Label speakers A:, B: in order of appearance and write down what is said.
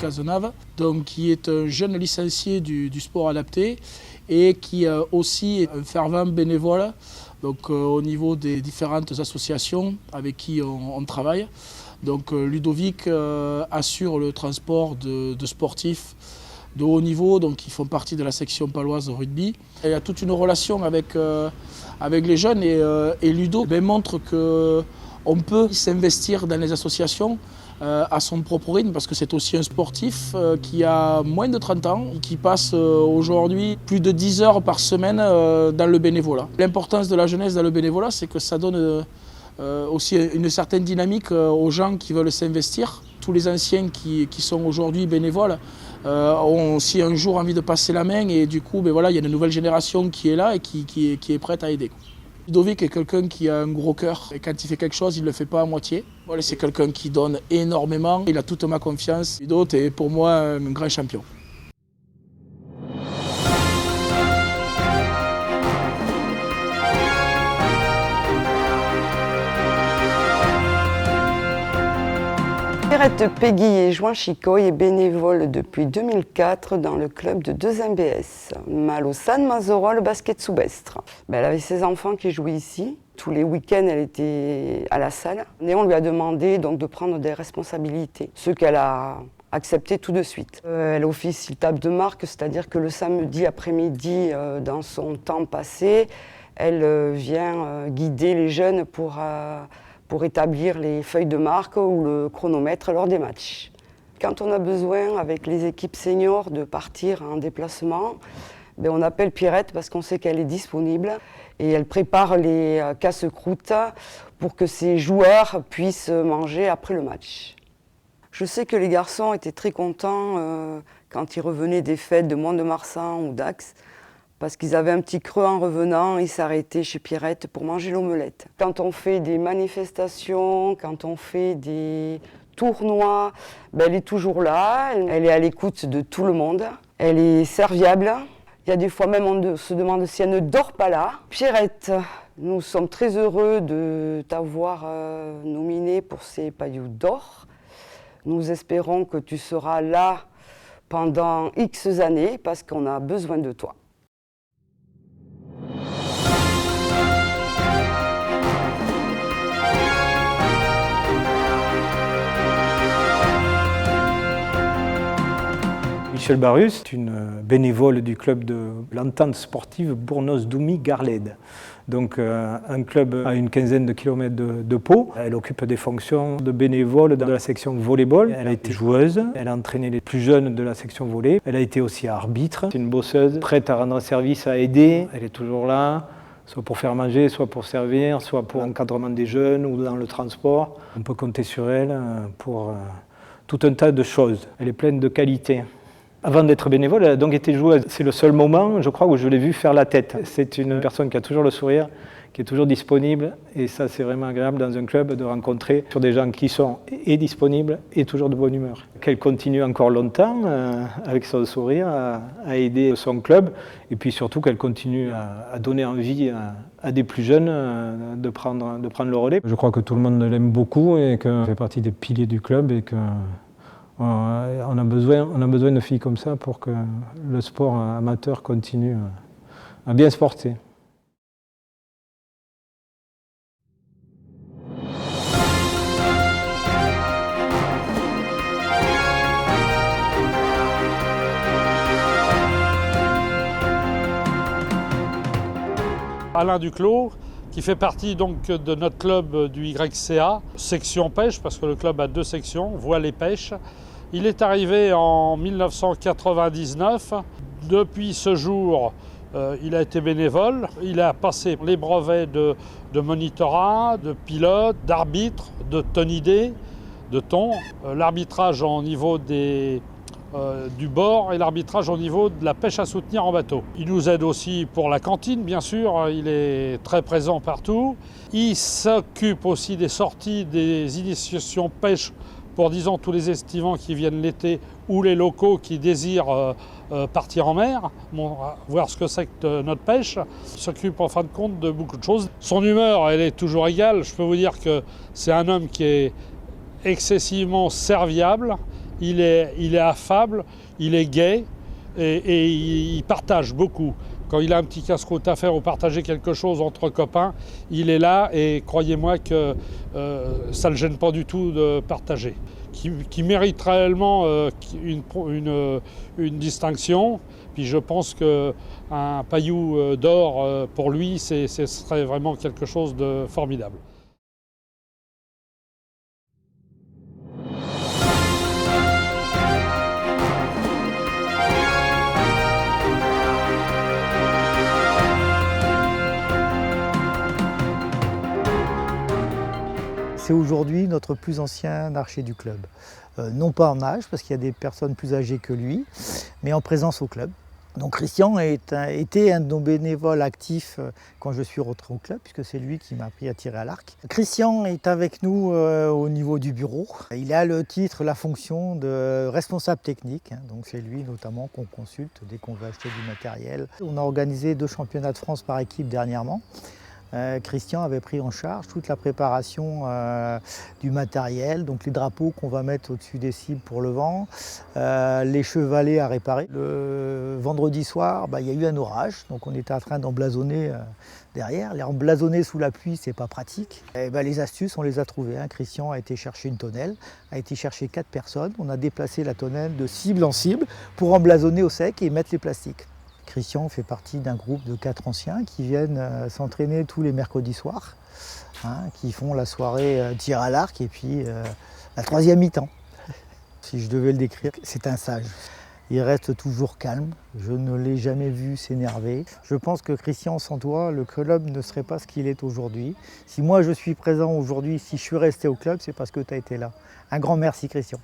A: Cazenave, donc, qui est un jeune licencié du sport adapté et qui aussi est un fervent bénévole donc, au niveau des différentes associations avec qui on travaille. Donc Ludovic assure le transport de sportifs de haut niveau, donc qui font partie de la section paloise de rugby. Il y a toute une relation avec les jeunes et Ludo montre qu'on peut s'investir dans les associations à son propre rythme, parce que c'est aussi un sportif qui a moins de 30 ans, qui passe aujourd'hui plus de 10 heures par semaine dans le bénévolat. L'importance de la jeunesse dans le bénévolat, c'est que ça donne aussi une certaine dynamique aux gens qui veulent s'investir. Tous les anciens qui sont aujourd'hui bénévoles ont aussi un jour envie de passer la main et du coup, il y a une nouvelle génération qui est là et qui est prête à aider. Ludovic est quelqu'un qui a un gros cœur et quand il fait quelque chose, il ne le fait pas à moitié. Voilà, c'est quelqu'un qui donne énormément, il a toute ma confiance. Ludo est pour moi un grand champion.
B: Pierrette Peggy et Juan Chicoy est bénévole depuis 2004 dans le club de 2MBS, Malo San Mazzoro, le basket soubestre. Elle avait ses enfants qui jouaient ici. Tous les week-ends, elle était à la salle. Et on lui a demandé donc, de prendre des responsabilités, ce qu'elle a accepté tout de suite. Elle officie table de marque, c'est-à-dire que le samedi après-midi, dans son temps passé, elle vient guider les jeunes pour établir les feuilles de marque ou le chronomètre lors des matchs. Quand on a besoin, avec les équipes seniors, de partir en déplacement, on appelle Pierrette parce qu'on sait qu'elle est disponible et elle prépare les casse-croûtes pour que ses joueurs puissent manger après le match. Je sais que les garçons étaient très contents quand ils revenaient des fêtes de Mont-de-Marsan ou d'Ax, parce qu'ils avaient un petit creux en revenant, ils s'arrêtaient chez Pierrette pour manger l'omelette. Quand on fait des manifestations, quand on fait des tournois, elle est toujours là, elle est à l'écoute de tout le monde, elle est serviable. Il y a des fois même on se demande si elle ne dort pas là. Pierrette, nous sommes très heureux de t'avoir nominée pour ces Pailloux d'or. Nous espérons que tu seras là pendant X années parce qu'on a besoin de toi.
C: Michel Barus est une bénévole du club de l'entente sportive Bournos-Doumy-Garlède. Donc un club à une quinzaine de kilomètres de Pau. Elle occupe des fonctions de bénévole dans la section volleyball. Elle a été joueuse, elle a entraîné les plus jeunes de la section volley. Elle a été aussi arbitre. C'est une bosseuse, prête à rendre service, à aider. Elle est toujours là, soit pour faire manger, soit pour servir, soit pour l'encadrement des jeunes ou dans le transport. On peut compter sur elle pour tout un tas de choses. Elle est pleine de qualités. Avant d'être bénévole, elle a donc été joueuse. C'est le seul moment, je crois, où je l'ai vue faire la tête. C'est une personne qui a toujours le sourire, qui est toujours disponible. Et ça, c'est vraiment agréable dans un club de rencontrer sur des gens qui sont et disponibles et toujours de bonne humeur. Qu'elle continue encore longtemps avec son sourire à aider son club. Et puis surtout qu'elle continue à donner envie à des plus jeunes de prendre le relais. Je crois que tout le monde l'aime beaucoup et qu'elle fait partie des piliers du club et que on a besoin de filles comme ça pour que le sport amateur continue à bien se porter.
D: Alain Duclos, qui fait partie donc de notre club du YCA, section pêche, parce que le club a 2 sections, voile et pêche. Il est arrivé en 1999. Depuis ce jour, il a été bénévole. Il a passé les brevets de monitorat, de pilote, d'arbitre, de tonidé, de thon, l'arbitrage au niveau du bord et l'arbitrage au niveau de la pêche à soutenir en bateau. Il nous aide aussi pour la cantine, bien sûr, il est très présent partout. Il s'occupe aussi des sorties des initiations pêche pour, disons, tous les estivants qui viennent l'été ou les locaux qui désirent partir en mer, voir ce que c'est que notre pêche. Il s'occupe en fin de compte de beaucoup de choses. Son humeur, elle est toujours égale. Je peux vous dire que c'est un homme qui est excessivement serviable. il est affable, il est gai et il partage beaucoup. Quand il a un petit casse-croûte à faire ou partager quelque chose entre copains, il est là et croyez-moi que ça ne le gêne pas du tout de partager. Qui mérite réellement une distinction. Puis je pense qu'un paillou d'or pour lui, ce serait vraiment quelque chose de formidable.
E: C'est aujourd'hui notre plus ancien archer du club. Non pas en âge, parce qu'il y a des personnes plus âgées que lui, mais en présence au club. Donc Christian était un de nos bénévoles actifs quand je suis rentré au club, puisque c'est lui qui m'a appris à tirer à l'arc. Christian est avec nous au niveau du bureau. Il a le titre, la fonction de responsable technique, donc c'est lui notamment qu'on consulte dès qu'on veut acheter du matériel. On a organisé 2 championnats de France par équipe dernièrement. Christian avait pris en charge toute la préparation du matériel, donc les drapeaux qu'on va mettre au-dessus des cibles pour le vent, les chevalets à réparer. Le vendredi soir, il y a eu un orage, donc on était en train d'emblasonner derrière. Les emblasonner sous la pluie, c'est pas pratique. Et les astuces, on les a trouvées. Christian a été chercher une tonnelle, a été chercher 4 personnes. On a déplacé la tonnelle de cible en cible pour emblasonner au sec et mettre les plastiques. Christian fait partie d'un groupe de 4 anciens qui viennent s'entraîner tous les mercredis soirs, qui font la soirée tir à l'arc et puis la 3e mi-temps. Si je devais le décrire, c'est un sage. Il reste toujours calme, je ne l'ai jamais vu s'énerver. Je pense que Christian, sans toi, le club ne serait pas ce qu'il est aujourd'hui. Si moi je suis présent aujourd'hui, si je suis resté au club, c'est parce que tu as été là. Un grand merci Christian.